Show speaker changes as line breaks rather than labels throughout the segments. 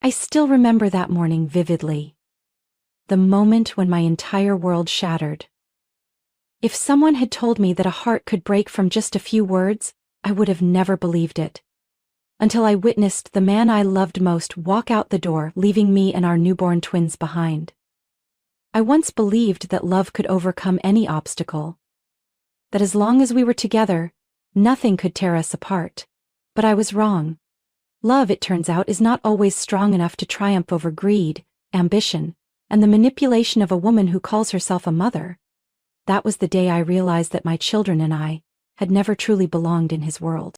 I still remember that morning vividly. The moment when my entire world shattered. If someone had told me that a heart could break from just a few words, I would have never believed it. Until I witnessed the man I loved most walk out the door, leaving me and our newborn twins behind. I once believed that love could overcome any obstacle. That as long as we were together, nothing could tear us apart. But I was wrong. Love, it turns out, is not always strong enough to triumph over greed, ambition, and the manipulation of a woman who calls herself a mother. That was the day I realized that my children and I had never truly belonged in his world.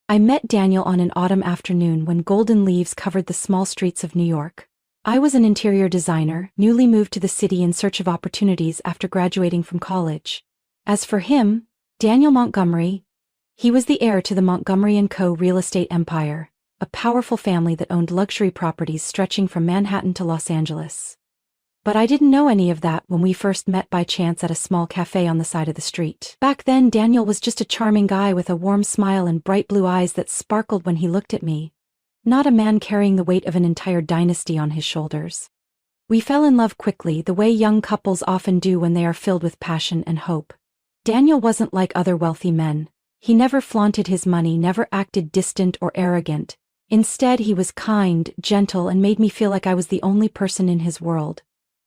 I met Daniel on an autumn afternoon when golden leaves covered the small streets of New York. I was an interior designer, newly moved to the city in search of opportunities after graduating from college. As for him, Daniel Montgomery, he was the heir to the Montgomery & Co. real estate empire, a powerful family that owned luxury properties stretching from Manhattan to Los Angeles. But I didn't know any of that when we first met by chance at a small cafe on the side of the street. Back then, Daniel was just a charming guy with a warm smile and bright blue eyes that sparkled when he looked at me. Not a man carrying the weight of an entire dynasty on his shoulders. We fell in love quickly, the way young couples often do when they are filled with passion and hope. Daniel wasn't like other wealthy men. He never flaunted his money, never acted distant or arrogant. Instead, he was kind, gentle, and made me feel like I was the only person in his world.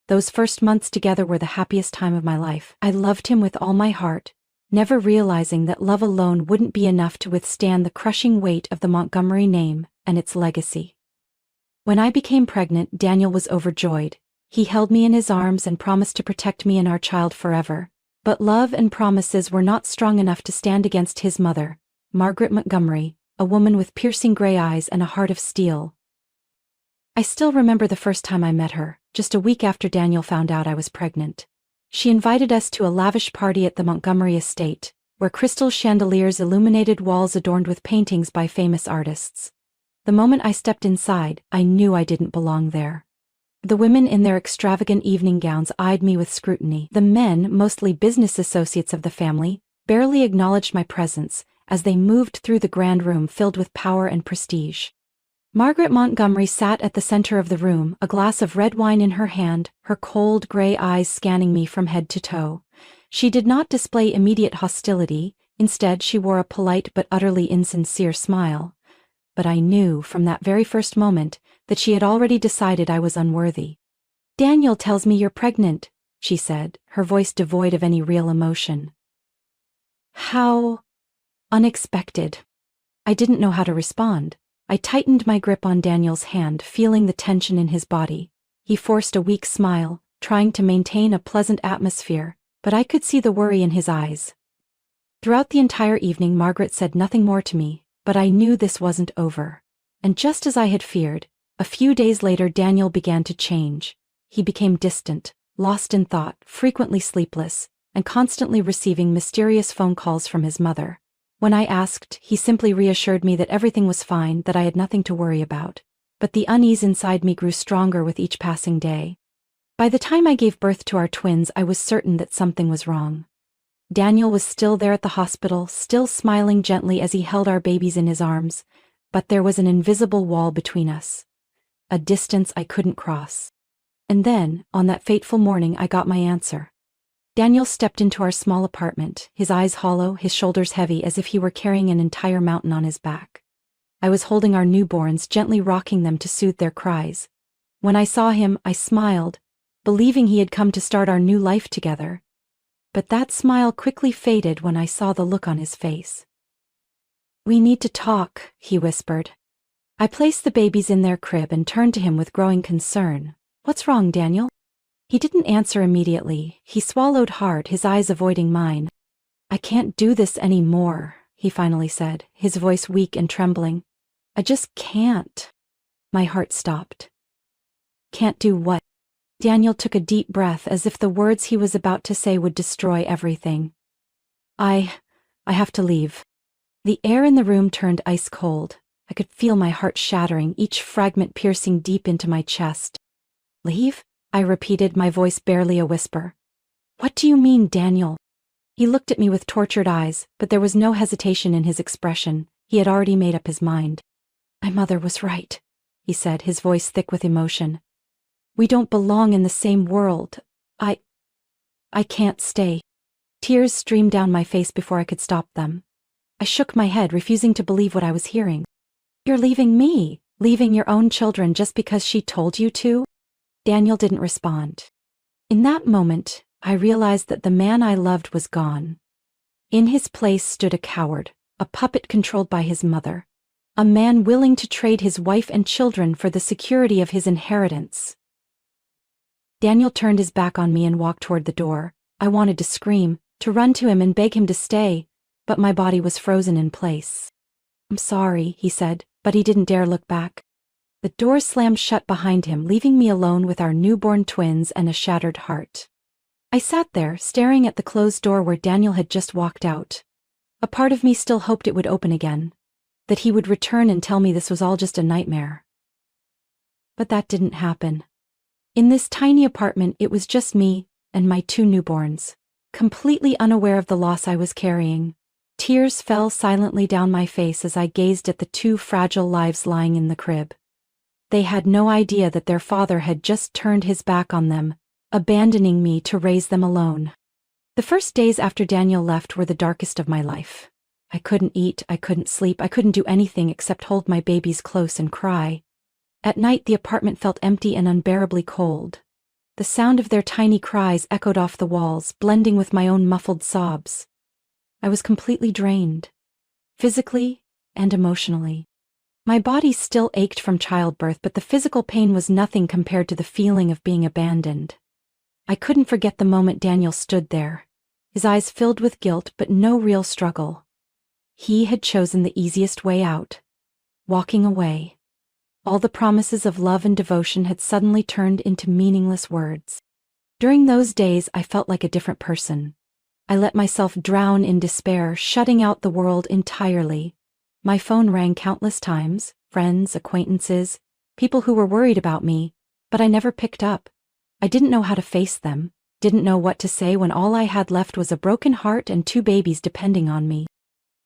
Those first months together were the happiest time of my life. I loved him with all my heart, never realizing that love alone wouldn't be enough to withstand the crushing weight of the Montgomery name and its legacy. When I became pregnant, Daniel was overjoyed. He held me in his arms and promised to protect me and our child forever. But love and promises were not strong enough to stand against his mother, Margaret Montgomery, a woman with piercing gray eyes and a heart of steel. I still remember the first time I met her, just a week after Daniel found out I was pregnant. She invited us to a lavish party at the Montgomery estate, where crystal chandeliers illuminated walls adorned with paintings by famous artists. The moment I stepped inside, I knew I didn't belong there. The women in their extravagant evening gowns eyed me with scrutiny. The men, mostly business associates of the family, barely acknowledged my presence as they moved through the grand room filled with power and prestige. Margaret Montgomery sat at the center of the room, a glass of red wine in her hand, her cold gray eyes scanning me from head to toe. She did not display immediate hostility, instead she wore a polite but utterly insincere smile. But I knew from that very first moment that she had already decided I was unworthy. "Daniel tells me you're pregnant," she said, her voice devoid of any real emotion. How unexpected. I didn't know how to respond. I tightened my grip on Daniel's hand, feeling the tension in his body. He forced a weak smile, trying to maintain a pleasant atmosphere, but I could see the worry in his eyes. Throughout the entire evening, Margaret said nothing more to me, but I knew this wasn't over. And just as I had feared, a few days later Daniel began to change. He became distant, lost in thought, frequently sleepless, and constantly receiving mysterious phone calls from his mother. When I asked, he simply reassured me that everything was fine, that I had nothing to worry about. But the unease inside me grew stronger with each passing day. By the time I gave birth to our twins, I was certain that something was wrong. Daniel was still there at the hospital, still smiling gently as he held our babies in his arms, but there was an invisible wall between us. A distance I couldn't cross. And then, on that fateful morning, I got my answer. Daniel stepped into our small apartment, his eyes hollow, his shoulders heavy as if he were carrying an entire mountain on his back. I was holding our newborns, gently rocking them to soothe their cries. When I saw him, I smiled, believing he had come to start our new life together. But that smile quickly faded when I saw the look on his face. "We need to talk," he whispered. I placed the babies in their crib and turned to him with growing concern. "What's wrong, Daniel?" He didn't answer immediately. He swallowed hard, his eyes avoiding mine. "I can't do this anymore," he finally said, his voice weak and trembling. "I just can't." My heart stopped. "Can't do what?" Daniel took a deep breath as if the words he was about to say would destroy everything. I have to leave." The air in the room turned ice cold. I could feel my heart shattering, each fragment piercing deep into my chest. "Leave?" I repeated, my voice barely a whisper. "What do you mean, Daniel?" He looked at me with tortured eyes, but there was no hesitation in his expression. He had already made up his mind. "My mother was right. he said, his voice thick with emotion. "We don't belong in the same world. I can't stay." Tears streamed down my face before I could stop them. I shook my head, refusing to believe what I was hearing. "You're leaving me? Leaving your own children just because she told you to?" Daniel didn't respond. In that moment, I realized that the man I loved was gone. In his place stood a coward, a puppet controlled by his mother, a man willing to trade his wife and children for the security of his inheritance. Daniel turned his back on me and walked toward the door. I wanted to scream, to run to him and beg him to stay, but my body was frozen in place. "I'm sorry," he said, but he didn't dare look back. The door slammed shut behind him, leaving me alone with our newborn twins and a shattered heart. I sat there, staring at the closed door where Daniel had just walked out. A part of me still hoped it would open again, that he would return and tell me this was all just a nightmare. But that didn't happen. In this tiny apartment, it was just me and my 2 newborns, completely unaware of the loss I was carrying. Tears fell silently down my face as I gazed at the 2 fragile lives lying in the crib. They had no idea that their father had just turned his back on them, abandoning me to raise them alone. The first days after Daniel left were the darkest of my life. I couldn't eat, I couldn't sleep, I couldn't do anything except hold my babies close and cry. At night, the apartment felt empty and unbearably cold. The sound of their tiny cries echoed off the walls, blending with my own muffled sobs. I was completely drained, physically and emotionally. My body still ached from childbirth, but the physical pain was nothing compared to the feeling of being abandoned. I couldn't forget the moment Daniel stood there, his eyes filled with guilt but no real struggle. He had chosen the easiest way out, walking away. All the promises of love and devotion had suddenly turned into meaningless words. During those days, I felt like a different person. I let myself drown in despair, shutting out the world entirely. My phone rang countless times, friends, acquaintances, people who were worried about me, but I never picked up. I didn't know how to face them, didn't know what to say when all I had left was a broken heart and 2 babies depending on me.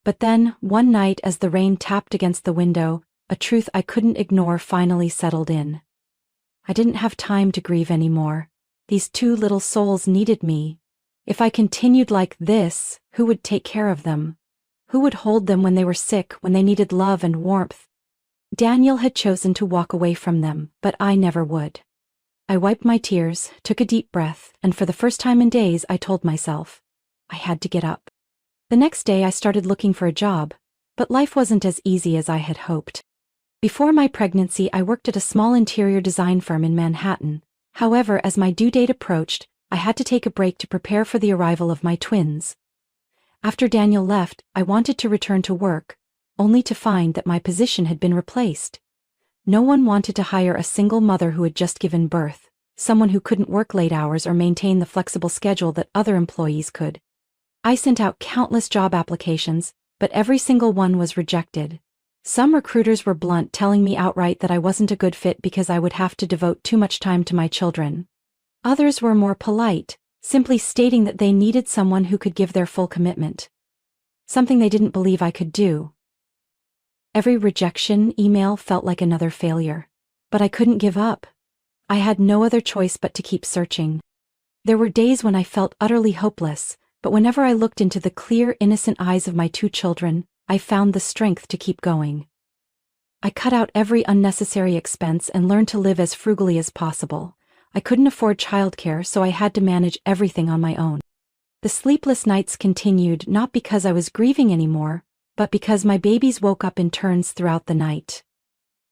But then, one night as the rain tapped against the window, a truth I couldn't ignore finally settled in. I didn't have time to grieve anymore. These 2 little souls needed me. If I continued like this, who would take care of them? Who would hold them when they were sick, when they needed love and warmth? Daniel had chosen to walk away from them, but I never would. I wiped my tears, took a deep breath, and for the first time in days, I told myself, I had to get up. The next day, I started looking for a job, but life wasn't as easy as I had hoped. Before my pregnancy, I worked at a small interior design firm in Manhattan. However, as my due date approached, I had to take a break to prepare for the arrival of my twins. After Daniel left, I wanted to return to work, only to find that my position had been replaced. No one wanted to hire a single mother who had just given birth, someone who couldn't work late hours or maintain the flexible schedule that other employees could. I sent out countless job applications, but every single one was rejected. Some recruiters were blunt, telling me outright that I wasn't a good fit because I would have to devote too much time to my children. Others were more polite, simply stating that they needed someone who could give their full commitment. Something they didn't believe I could do. Every rejection email felt like another failure. But I couldn't give up. I had no other choice but to keep searching. There were days when I felt utterly hopeless, but whenever I looked into the clear, innocent eyes of my 2 children, I found the strength to keep going. I cut out every unnecessary expense and learned to live as frugally as possible. I couldn't afford childcare, so I had to manage everything on my own. The sleepless nights continued not because I was grieving anymore, but because my babies woke up in turns throughout the night.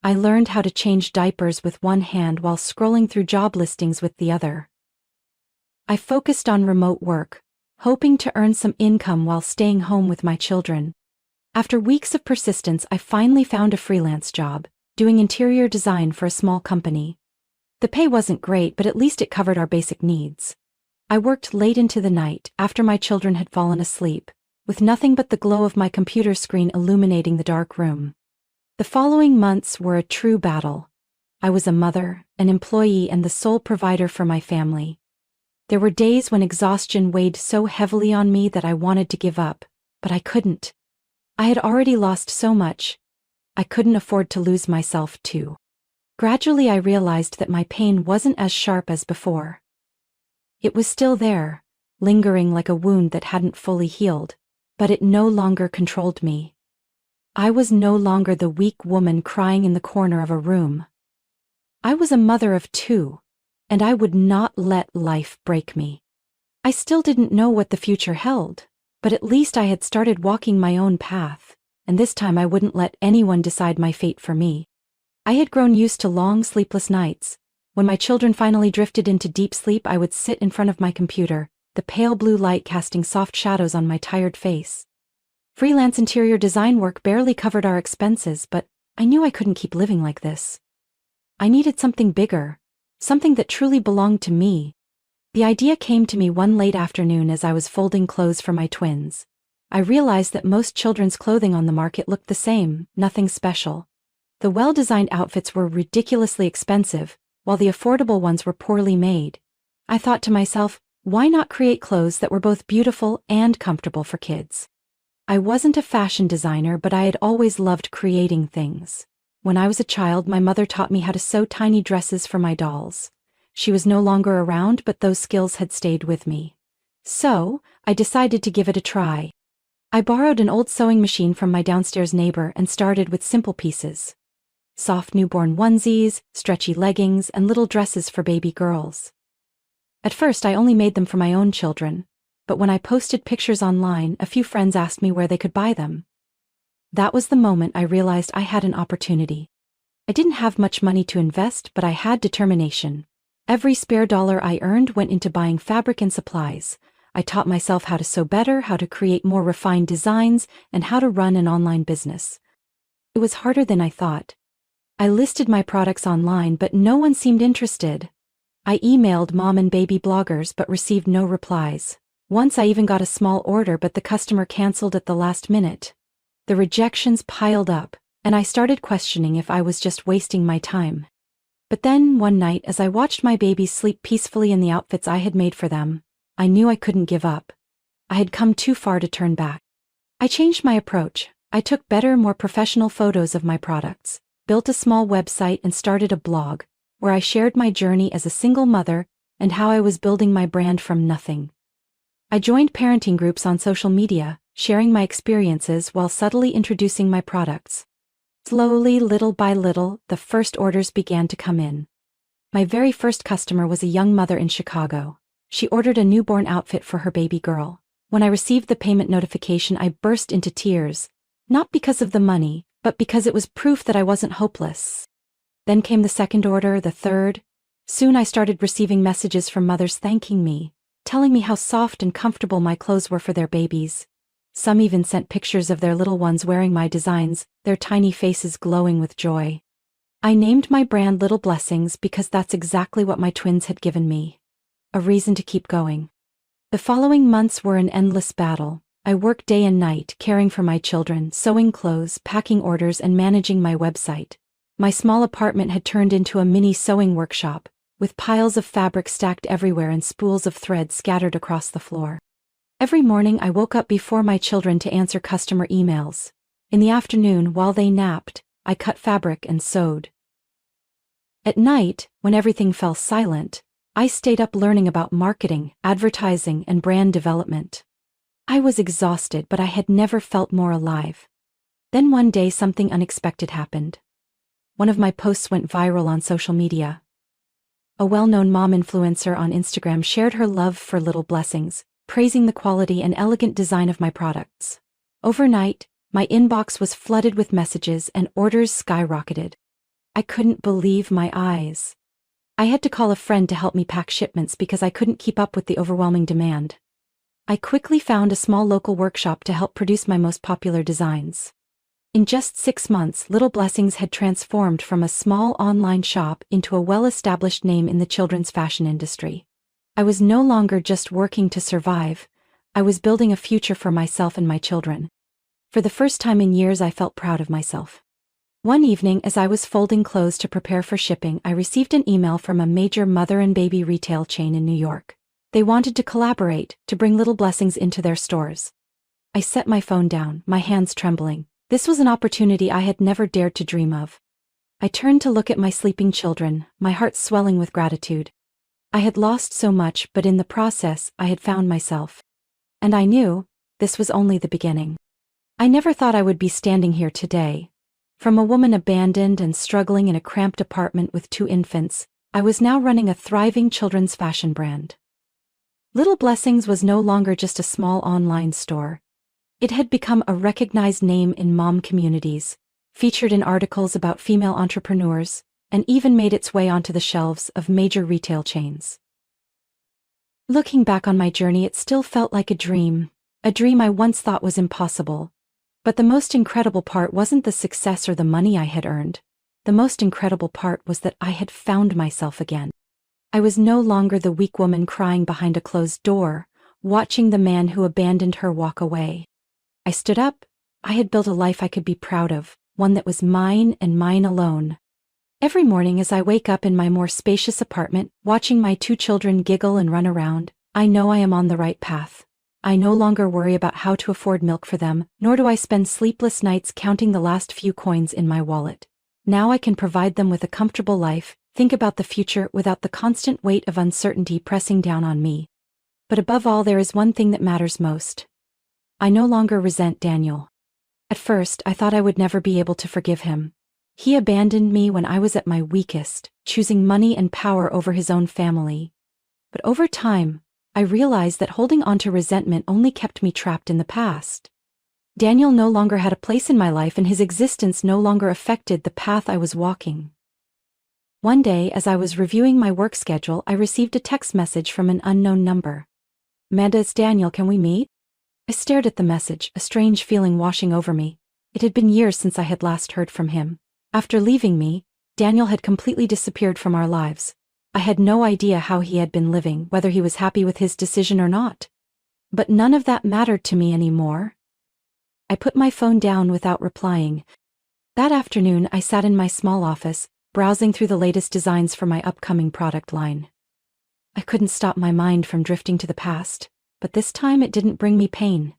I learned how to change diapers with one hand while scrolling through job listings with the other. I focused on remote work, hoping to earn some income while staying home with my children. After weeks of persistence, I finally found a freelance job, doing interior design for a small company. The pay wasn't great, but at least it covered our basic needs. I worked late into the night, after my children had fallen asleep, with nothing but the glow of my computer screen illuminating the dark room. The following months were a true battle. I was a mother, an employee, and the sole provider for my family. There were days when exhaustion weighed so heavily on me that I wanted to give up, but I couldn't. I had already lost so much. I couldn't afford to lose myself too. Gradually I realized that my pain wasn't as sharp as before. It was still there, lingering like a wound that hadn't fully healed, but it no longer controlled me. I was no longer the weak woman crying in the corner of a room. I was a mother of two, and I would not let life break me. I still didn't know what the future held, but at least I had started walking my own path, and this time I wouldn't let anyone decide my fate for me. I had grown used to long, sleepless nights. When my children finally drifted into deep sleep, I would sit in front of my computer, the pale blue light casting soft shadows on my tired face. Freelance interior design work barely covered our expenses, but I knew I couldn't keep living like this. I needed something bigger, something that truly belonged to me. The idea came to me one late afternoon as I was folding clothes for my twins. I realized that most children's clothing on the market looked the same, nothing special. The well-designed outfits were ridiculously expensive, while the affordable ones were poorly made. I thought to myself, why not create clothes that were both beautiful and comfortable for kids? I wasn't a fashion designer, but I had always loved creating things. When I was a child, my mother taught me how to sew tiny dresses for my dolls. She was no longer around, but those skills had stayed with me. So, I decided to give it a try. I borrowed an old sewing machine from my downstairs neighbor and started with simple pieces. Soft newborn onesies, stretchy leggings, and little dresses for baby girls. At first, I only made them for my own children, but when I posted pictures online, a few friends asked me where they could buy them. That was the moment I realized I had an opportunity. I didn't have much money to invest, but I had determination. Every spare dollar I earned went into buying fabric and supplies. I taught myself how to sew better, how to create more refined designs, and how to run an online business. It was harder than I thought. I listed my products online, but no one seemed interested. I emailed mom and baby bloggers but received no replies. Once I even got a small order, but the customer canceled at the last minute. The rejections piled up, and I started questioning if I was just wasting my time. But then, one night, as I watched my babies sleep peacefully in the outfits I had made for them, I knew I couldn't give up. I had come too far to turn back. I changed my approach. I took better, more professional photos of my products, built a small website, and started a blog, where I shared my journey as a single mother and how I was building my brand from nothing. I joined parenting groups on social media, sharing my experiences while subtly introducing my products. Slowly, little by little, the first orders began to come in. My very first customer was a young mother in Chicago. She ordered a newborn outfit for her baby girl. When I received the payment notification, I burst into tears, not because of the money, but because it was proof that I wasn't hopeless. Then came the second order, the third. Soon I started receiving messages from mothers thanking me, telling me how soft and comfortable my clothes were for their babies. Some even sent pictures of their little ones wearing my designs, their tiny faces glowing with joy. I named my brand Little Blessings because that's exactly what my twins had given me. A reason to keep going. The following months were an endless battle. I worked day and night, caring for my children, sewing clothes, packing orders, and managing my website. My small apartment had turned into a mini sewing workshop, with piles of fabric stacked everywhere and spools of thread scattered across the floor. Every morning I woke up before my children to answer customer emails. In the afternoon, while they napped, I cut fabric and sewed. At night, when everything fell silent, I stayed up learning about marketing, advertising, and brand development. I was exhausted, but I had never felt more alive. Then one day something unexpected happened. One of my posts went viral on social media. A well-known mom influencer on Instagram shared her love for Little Blessings, praising the quality and elegant design of my products. Overnight, my inbox was flooded with messages and orders skyrocketed. I couldn't believe my eyes. I had to call a friend to help me pack shipments because I couldn't keep up with the overwhelming demand. I quickly found a small local workshop to help produce my most popular designs. In just 6 months, Little Blessings had transformed from a small online shop into a well-established name in the children's fashion industry. I was no longer just working to survive. I was building a future for myself and my children. For the first time in years, I felt proud of myself. One evening, as I was folding clothes to prepare for shipping, I received an email from a major mother and baby retail chain in New York. They wanted to collaborate, to bring Little Blessings into their stores. I set my phone down, my hands trembling. This was an opportunity I had never dared to dream of. I turned to look at my sleeping children, my heart swelling with gratitude. I had lost so much, but in the process, I had found myself. And I knew this was only the beginning. I never thought I would be standing here today. From a woman abandoned and struggling in a cramped apartment with 2 infants, I was now running a thriving children's fashion brand. Little Blessings was no longer just a small online store. It had become a recognized name in mom communities, featured in articles about female entrepreneurs, and even made its way onto the shelves of major retail chains. Looking back on my journey, it still felt like a dream I once thought was impossible. But the most incredible part wasn't the success or the money I had earned. The most incredible part was that I had found myself again. I was no longer the weak woman crying behind a closed door, watching the man who abandoned her walk away. I stood up. I had built a life I could be proud of, one that was mine and mine alone. Every morning as I wake up in my more spacious apartment, watching my 2 children giggle and run around, I know I am on the right path. I no longer worry about how to afford milk for them, nor do I spend sleepless nights counting the last few coins in my wallet. Now I can provide them with a comfortable life, think about the future without the constant weight of uncertainty pressing down on me. But above all, there is one thing that matters most. I no longer resent Daniel. At first, I thought I would never be able to forgive him. He abandoned me when I was at my weakest, choosing money and power over his own family. But over time, I realized that holding on to resentment only kept me trapped in the past. Daniel no longer had a place in my life, and his existence no longer affected the path I was walking. One day, as I was reviewing my work schedule, I received a text message from an unknown number. "Amanda, it's Daniel, can we meet?" I stared at the message, a strange feeling washing over me. It had been years since I had last heard from him. After leaving me, Daniel had completely disappeared from our lives. I had no idea how he had been living, whether he was happy with his decision or not. But none of that mattered to me anymore. I put my phone down without replying. That afternoon, I sat in my small office, browsing through the latest designs for my upcoming product line. I couldn't stop my mind from drifting to the past, but this time it didn't bring me pain.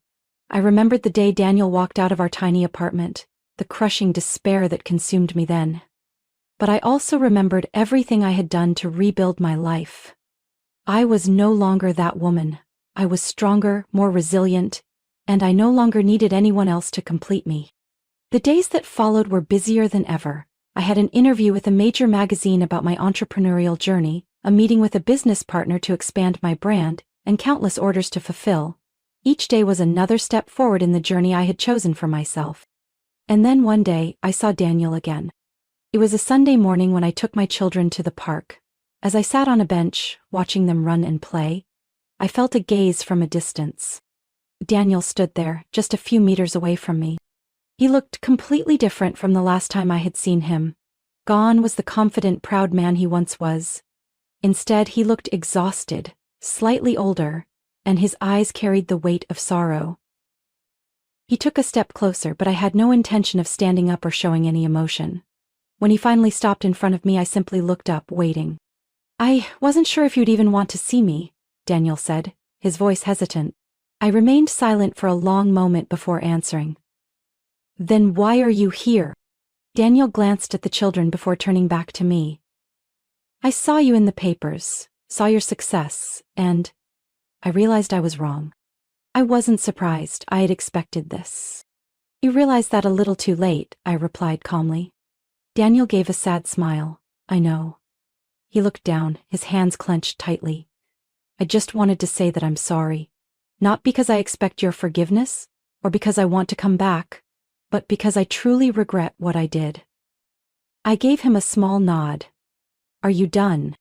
I remembered the day Daniel walked out of our tiny apartment, the crushing despair that consumed me then. But I also remembered everything I had done to rebuild my life. I was no longer that woman. I was stronger, more resilient, and I no longer needed anyone else to complete me. The days that followed were busier than ever. I had an interview with a major magazine about my entrepreneurial journey, a meeting with a business partner to expand my brand, and countless orders to fulfill. Each day was another step forward in the journey I had chosen for myself. And then one day, I saw Daniel again. It was a Sunday morning when I took my children to the park. As I sat on a bench, watching them run and play, I felt a gaze from a distance. Daniel stood there, just a few meters away from me. He looked completely different from the last time I had seen him. Gone was the confident, proud man he once was. Instead, he looked exhausted, slightly older, and his eyes carried the weight of sorrow. He took a step closer, but I had no intention of standing up or showing any emotion. When he finally stopped in front of me, I simply looked up, waiting. "I wasn't sure if you'd even want to see me," Daniel said, his voice hesitant. I remained silent for a long moment before answering. "Then why are you here?" Daniel glanced at the children before turning back to me. "I saw you in the papers, saw your success, and I realized I was wrong." I wasn't surprised. I had expected this. "You realized that a little too late," I replied calmly. Daniel gave a sad smile. "I know." He looked down, his hands clenched tightly. "I just wanted to say that I'm sorry. Not because I expect your forgiveness, or because I want to come back, but because I truly regret what I did." I gave him a small nod. "Are you done?"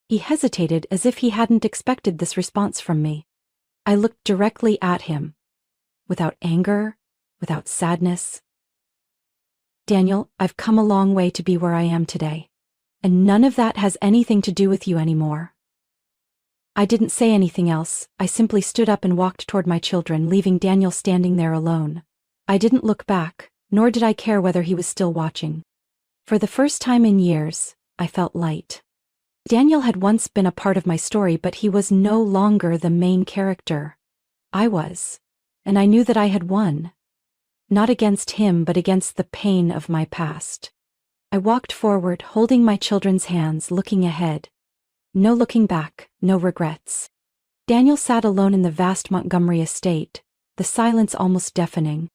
He hesitated, as if he hadn't expected this response from me. I looked directly at him, without anger, without sadness. "Daniel, I've come a long way to be where I am today, and none of that has anything to do with you anymore." I didn't say anything else. I simply stood up and walked toward my children, leaving Daniel standing there alone. I didn't look back, nor did I care whether he was still watching. For the first time in years, I felt light. Daniel had once been a part of my story, but he was no longer the main character. I was, and I knew that I had won. Not against him, but against the pain of my past. I walked forward, holding my children's hands, looking ahead. No looking back, no regrets. Daniel sat alone in the vast Montgomery estate, the silence almost deafening.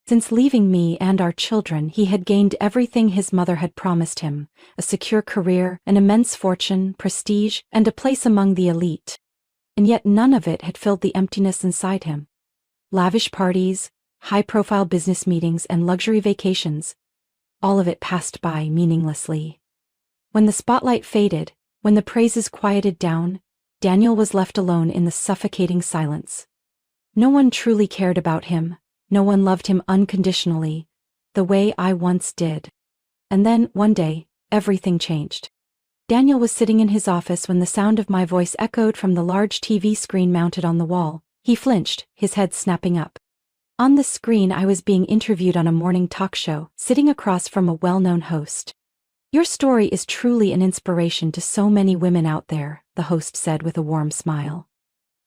Since leaving me and our children, he had gained everything his mother had promised him: a secure career, an immense fortune, prestige, and a place among the elite. And yet none of it had filled the emptiness inside him. Lavish parties, high-profile business meetings, and luxury vacations, all of it passed by meaninglessly. When the spotlight faded, when the praises quieted down, Daniel was left alone in the suffocating silence. No one truly cared about him. No one loved him unconditionally, the way I once did. And then, one day, everything changed. Daniel was sitting in his office when the sound of my voice echoed from the large TV screen mounted on the wall. He flinched, his head snapping up. On the screen, I was being interviewed on a morning talk show, sitting across from a well-known host. "Your story is truly an inspiration to so many women out there," the host said with a warm smile.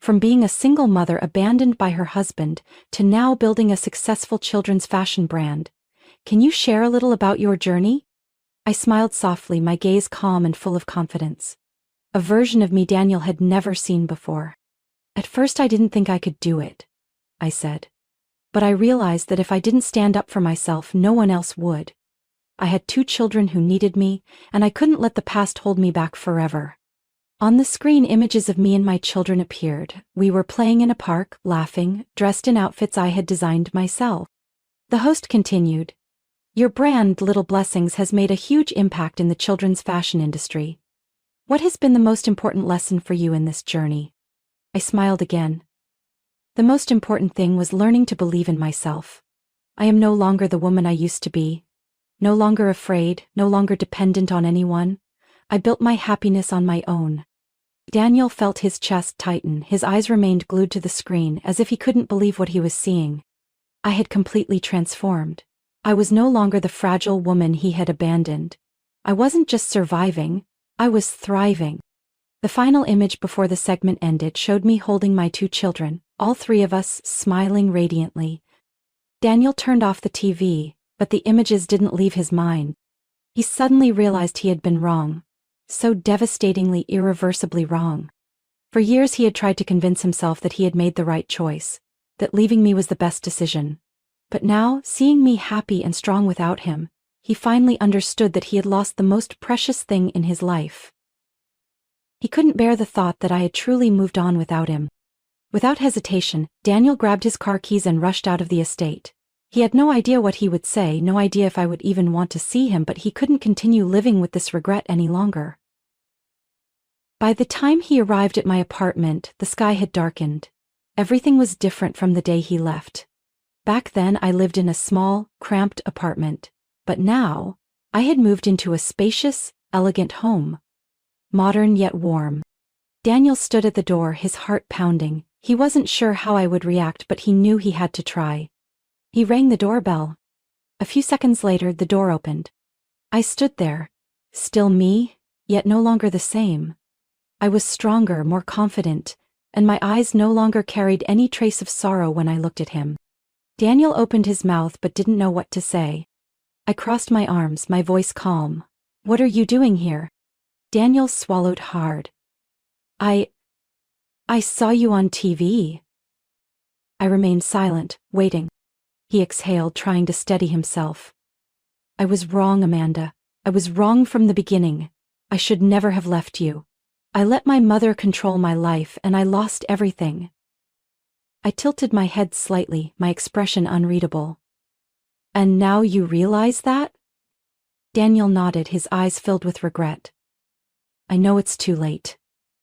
"From being a single mother abandoned by her husband to now building a successful children's fashion brand. Can you share a little about your journey?" I smiled softly, my gaze calm and full of confidence. A version of me Daniel had never seen before. "At first I didn't think I could do it," I said. "But I realized that if I didn't stand up for myself, no one else would. I had 2 children who needed me, and I couldn't let the past hold me back forever." On the screen, images of me and my children appeared. We were playing in a park, laughing, dressed in outfits I had designed myself. The host continued, "Your brand, Little Blessings, has made a huge impact in the children's fashion industry. What has been the most important lesson for you in this journey?" I smiled again. "The most important thing was learning to believe in myself. I am no longer the woman I used to be. No longer afraid, no longer dependent on anyone. I built my happiness on my own." Daniel felt his chest tighten, his eyes remained glued to the screen as if he couldn't believe what he was seeing. I had completely transformed. I was no longer the fragile woman he had abandoned. I wasn't just surviving, I was thriving. The final image before the segment ended showed me holding my 2 children, all 3 of us smiling radiantly. Daniel turned off the TV, but the images didn't leave his mind. He suddenly realized he had been wrong. So devastatingly, irreversibly wrong. For years he had tried to convince himself that he had made the right choice, that leaving me was the best decision. But now, seeing me happy and strong without him, he finally understood that he had lost the most precious thing in his life. He couldn't bear the thought that I had truly moved on without him. Without hesitation, Daniel grabbed his car keys and rushed out of the estate. He had no idea what he would say, no idea if I would even want to see him, but he couldn't continue living with this regret any longer. By the time he arrived at my apartment, the sky had darkened. Everything was different from the day he left. Back then, I lived in a small, cramped apartment, but now, I had moved into a spacious, elegant home. Modern yet warm. Daniel stood at the door, his heart pounding. He wasn't sure how I would react, but he knew he had to try. He rang the doorbell. A few seconds later, the door opened. I stood there, still me, yet no longer the same. I was stronger, more confident, and my eyes no longer carried any trace of sorrow when I looked at him. Daniel opened his mouth but didn't know what to say. I crossed my arms, my voice calm. "What are you doing here?" Daniel swallowed hard. I saw you on TV." I remained silent, waiting. He exhaled, trying to steady himself. "I was wrong, Amanda. I was wrong from the beginning. I should never have left you. I let my mother control my life, and I lost everything." I tilted my head slightly, my expression unreadable. "And now you realize that?" Daniel nodded, his eyes filled with regret. "I know it's too late,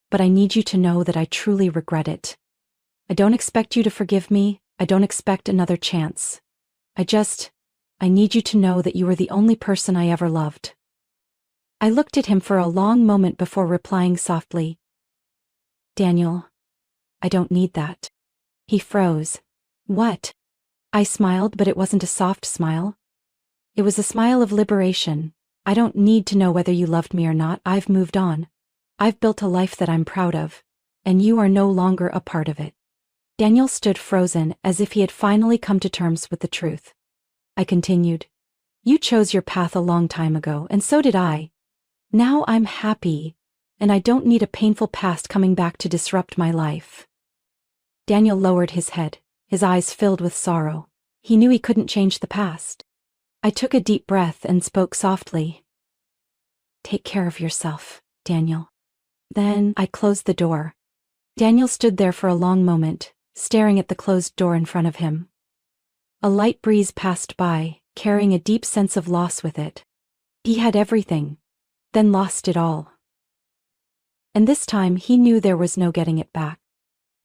but I need you to know that I truly regret it. I don't expect you to forgive me. I don't expect another chance. I need you to know that you were the only person I ever loved." I looked at him for a long moment before replying softly, "Daniel, I don't need that." He froze. "What?" I smiled, but it wasn't a soft smile. It was a smile of liberation. "I don't need to know whether you loved me or not. I've moved on. I've built a life that I'm proud of, and you are no longer a part of it." Daniel stood frozen, as if he had finally come to terms with the truth. I continued, You chose your path a long time ago, and so did I. Now I'm happy, and I don't need a painful past coming back to disrupt my life." Daniel lowered his head, his eyes filled with sorrow. He knew he couldn't change the past. I took a deep breath and spoke softly. "Take care of yourself, Daniel." Then I closed the door. Daniel stood there for a long moment, staring at the closed door in front of him. A light breeze passed by, carrying a deep sense of loss with it. He had everything, then lost it all. And this time he knew there was no getting it back.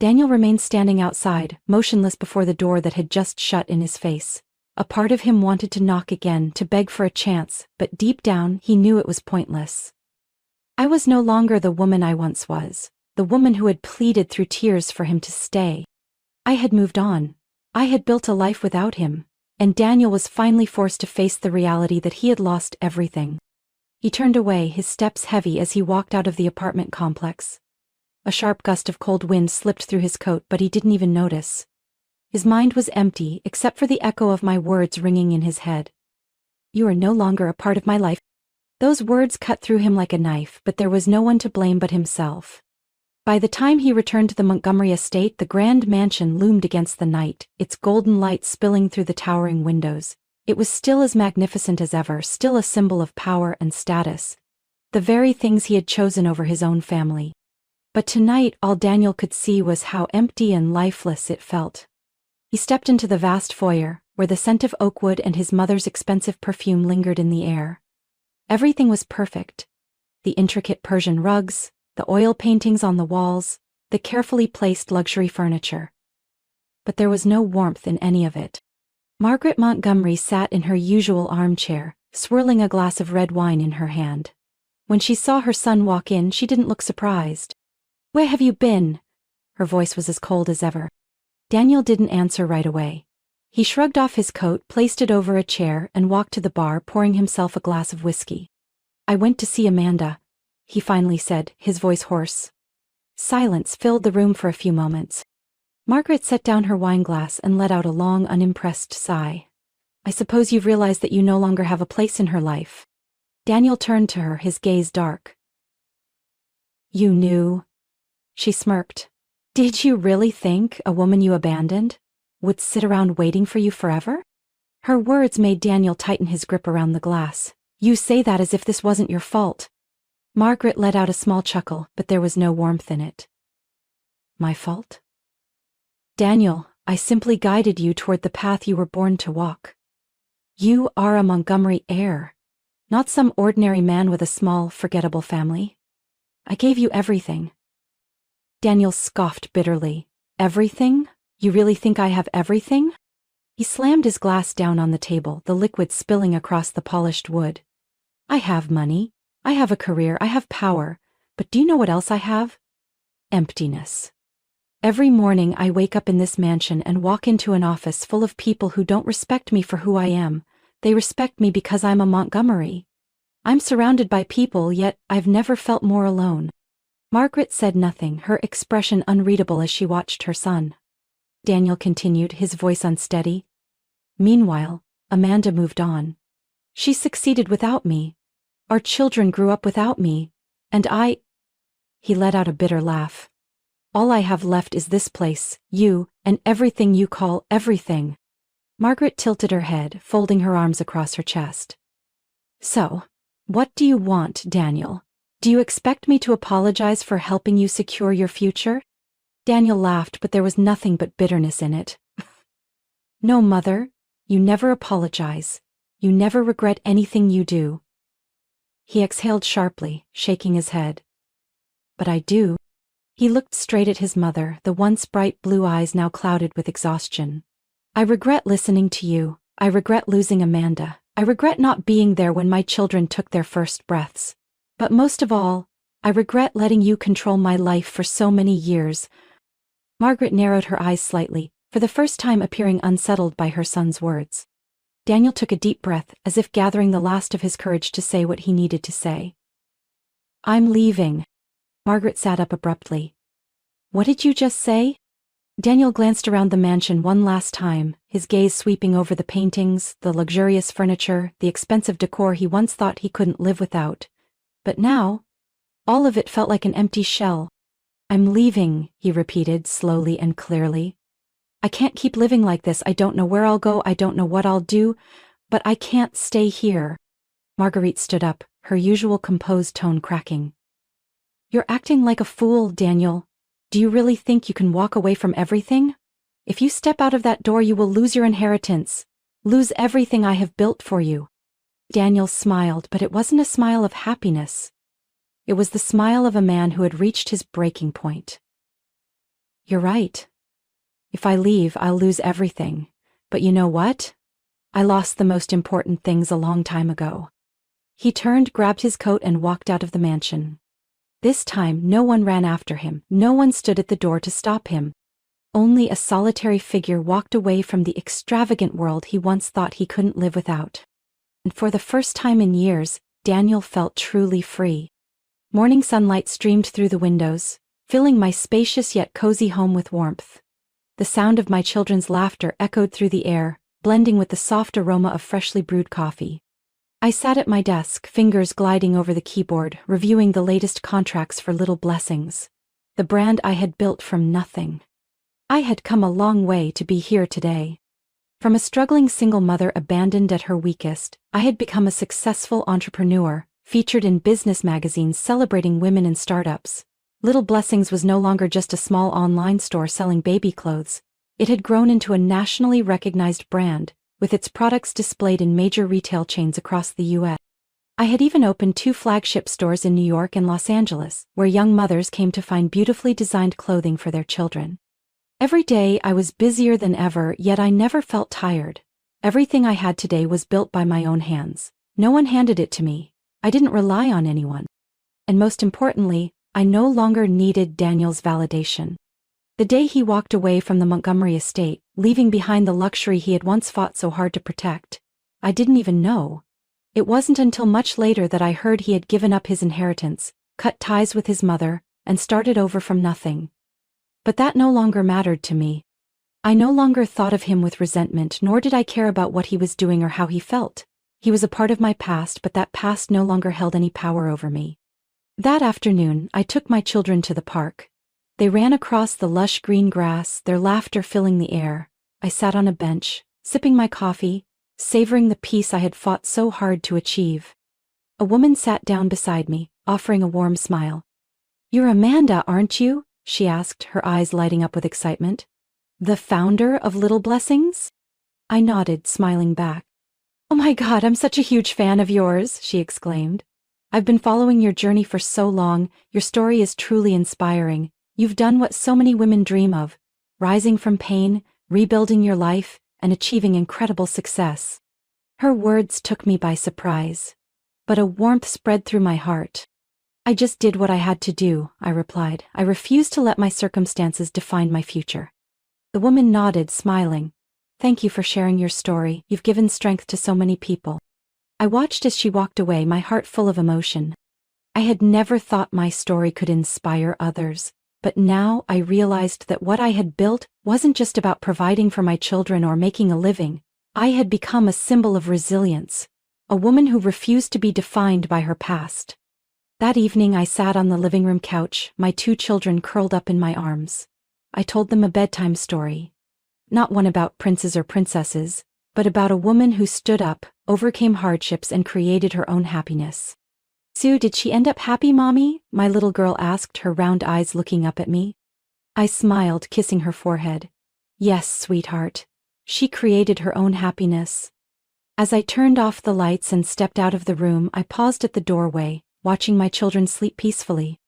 Daniel remained standing outside, motionless before the door that had just shut in his face. A part of him wanted to knock again, to beg for a chance, but deep down he knew it was pointless. I was no longer the woman I once was, the woman who had pleaded through tears for him to stay. I had moved on. I had built a life without him, and Daniel was finally forced to face the reality that he had lost everything. He turned away, his steps heavy as he walked out of the apartment complex. A sharp gust of cold wind slipped through his coat, but he didn't even notice. His mind was empty, except for the echo of my words ringing in his head. "You are no longer a part of my life." Those words cut through him like a knife, but there was no one to blame but himself. By the time he returned to the Montgomery estate, the grand mansion loomed against the night, its golden light spilling through the towering windows. It was still as magnificent as ever, still a symbol of power and status. The very things he had chosen over his own family. But tonight all Daniel could see was how empty and lifeless it felt. He stepped into the vast foyer, where the scent of oak wood and his mother's expensive perfume lingered in the air. Everything was perfect. The intricate Persian rugs, the oil paintings on the walls, the carefully placed luxury furniture. But there was no warmth in any of it. Margaret Montgomery sat in her usual armchair, swirling a glass of red wine in her hand. When she saw her son walk in, she didn't look surprised. "Where have you been?" Her voice was as cold as ever. Daniel didn't answer right away. He shrugged off his coat, placed it over a chair, and walked to the bar, pouring himself a glass of whiskey. "I went to see Amanda," he finally said, his voice hoarse. Silence filled the room for a few moments. Margaret set down her wineglass and let out a long, unimpressed sigh. "I suppose you've realized that you no longer have a place in her life." Daniel turned to her, his gaze dark. "You knew?" She smirked. "Did you really think a woman you abandoned would sit around waiting for you forever?" Her words made Daniel tighten his grip around the glass. "You say that as if this wasn't your fault." Margaret let out a small chuckle, but there was no warmth in it. "My fault?" "Daniel, I simply guided you toward the path you were born to walk. You are a Montgomery heir, not some ordinary man with a small, forgettable family. I gave you everything." Daniel scoffed bitterly. "Everything? You really think I have everything?" He slammed his glass down on the table, the liquid spilling across the polished wood. "I have money. I have a career. I have power. But do you know what else I have? Emptiness. Every morning I wake up in this mansion and walk into an office full of people who don't respect me for who I am. They respect me because I'm a Montgomery. I'm surrounded by people, yet I've never felt more alone." Margaret said nothing, her expression unreadable as she watched her son. Daniel continued, his voice unsteady. "Meanwhile, Amanda moved on. She succeeded without me. Our children grew up without me. And He let out a bitter laugh. "All I have left is this place, you, and everything you call everything." Margaret tilted her head, folding her arms across her chest. "So, what do you want, Daniel? Do you expect me to apologize for helping you secure your future?" Daniel laughed, but there was nothing but bitterness in it. "No, Mother, you never apologize. You never regret anything you do." He exhaled sharply, shaking his head. "But I do." He looked straight at his mother, the once bright blue eyes now clouded with exhaustion. "I regret listening to you. I regret losing Amanda. I regret not being there when my children took their first breaths. But most of all, I regret letting you control my life for so many years." Margaret narrowed her eyes slightly, for the first time appearing unsettled by her son's words. Daniel took a deep breath, as if gathering the last of his courage to say what he needed to say. "I'm leaving." Margaret sat up abruptly. "What did you just say?" Daniel glanced around the mansion one last time, his gaze sweeping over the paintings, the luxurious furniture, the expensive decor he once thought he couldn't live without. But now, all of it felt like an empty shell. "I'm leaving," he repeated slowly and clearly. "I can't keep living like this. I don't know where I'll go, I don't know what I'll do, but I can't stay here." Marguerite stood up, her usual composed tone cracking. "You're acting like a fool, Daniel. Do you really think you can walk away from everything? If you step out of that door, you will lose your inheritance, lose everything I have built for you." Daniel smiled, but it wasn't a smile of happiness. It was the smile of a man who had reached his breaking point. "You're right. If I leave, I'll lose everything. But you know what? I lost the most important things a long time ago." He turned, grabbed his coat, and walked out of the mansion. This time, no one ran after him, no one stood at the door to stop him. Only a solitary figure walked away from the extravagant world he once thought he couldn't live without. And for the first time in years, Daniel felt truly free. Morning sunlight streamed through the windows, filling my spacious yet cozy home with warmth. The sound of my children's laughter echoed through the air, blending with the soft aroma of freshly brewed coffee. I sat at my desk, fingers gliding over the keyboard, reviewing the latest contracts for Little Blessings, the brand I had built from nothing. I had come a long way to be here today. From a struggling single mother abandoned at her weakest, I had become a successful entrepreneur, featured in business magazines celebrating women in startups. Little Blessings was no longer just a small online store selling baby clothes. It had grown into a nationally recognized brand, with its products displayed in major retail chains across the U.S. I had even opened 2 flagship stores in New York and Los Angeles, where young mothers came to find beautifully designed clothing for their children. Every day I was busier than ever, yet I never felt tired. Everything I had today was built by my own hands. No one handed it to me. I didn't rely on anyone. And most importantly, I no longer needed Daniel's validation. The day he walked away from the Montgomery estate, leaving behind the luxury he had once fought so hard to protect, I didn't even know. It wasn't until much later that I heard he had given up his inheritance, cut ties with his mother, and started over from nothing. But that no longer mattered to me. I no longer thought of him with resentment, nor did I care about what he was doing or how he felt. He was a part of my past, but that past no longer held any power over me. That afternoon, I took my children to the park. They ran across the lush green grass, their laughter filling the air. I sat on a bench, sipping my coffee, savoring the peace I had fought so hard to achieve. A woman sat down beside me, offering a warm smile. "You're Amanda, aren't you?" she asked, her eyes lighting up with excitement. "The founder of Little Blessings?" I nodded, smiling back. "Oh my God, I'm such a huge fan of yours," she exclaimed. "I've been following your journey for so long. Your story is truly inspiring. You've done what so many women dream of, rising from pain, rebuilding your life, and achieving incredible success." Her words took me by surprise, but a warmth spread through my heart. "I just did what I had to do," I replied. "I refuse to let my circumstances define my future." The woman nodded, smiling. "Thank you for sharing your story. You've given strength to so many people." I watched as she walked away, my heart full of emotion. I had never thought my story could inspire others. But now I realized that what I had built wasn't just about providing for my children or making a living. I had become a symbol of resilience, a woman who refused to be defined by her past. That evening I sat on the living room couch, my 2 children curled up in my arms. I told them a bedtime story. Not one about princes or princesses, but about a woman who stood up, overcame hardships, and created her own happiness. "Sue, did she end up happy, Mommy?" my little girl asked, her round eyes looking up at me. I smiled, kissing her forehead. "Yes, sweetheart. She created her own happiness." As I turned off the lights and stepped out of the room, I paused at the doorway, watching my children sleep peacefully.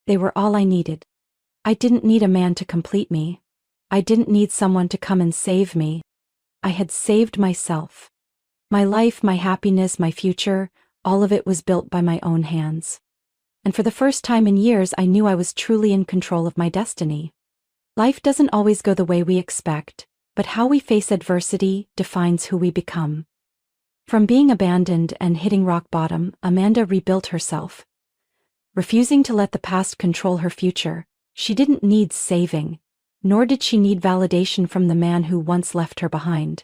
They were all I needed. I didn't need a man to complete me. I didn't need someone to come and save me. I had saved myself. My life, my happiness, my future, all of it was built by my own hands. And for the first time in years, I knew I was truly in control of my destiny. Life doesn't always go the way we expect, but how we face adversity defines who we become. From being abandoned and hitting rock bottom, Amanda rebuilt herself. Refusing to let the past control her future, she didn't need saving. nor did she need validation from the man who once left her behind.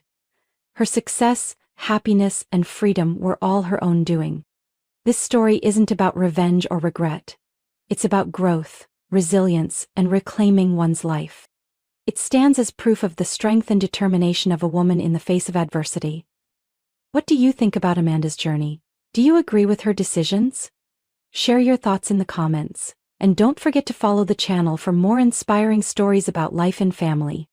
Her success, happiness, and freedom were all her own doing. This story isn't about revenge or regret. It's about growth, resilience, and reclaiming one's life. It stands as proof of the strength and determination of a woman in the face of adversity. What do you think about Amanda's journey? Do you agree with her decisions? Share your thoughts in the comments. And don't forget to follow the channel for more inspiring stories about life and family.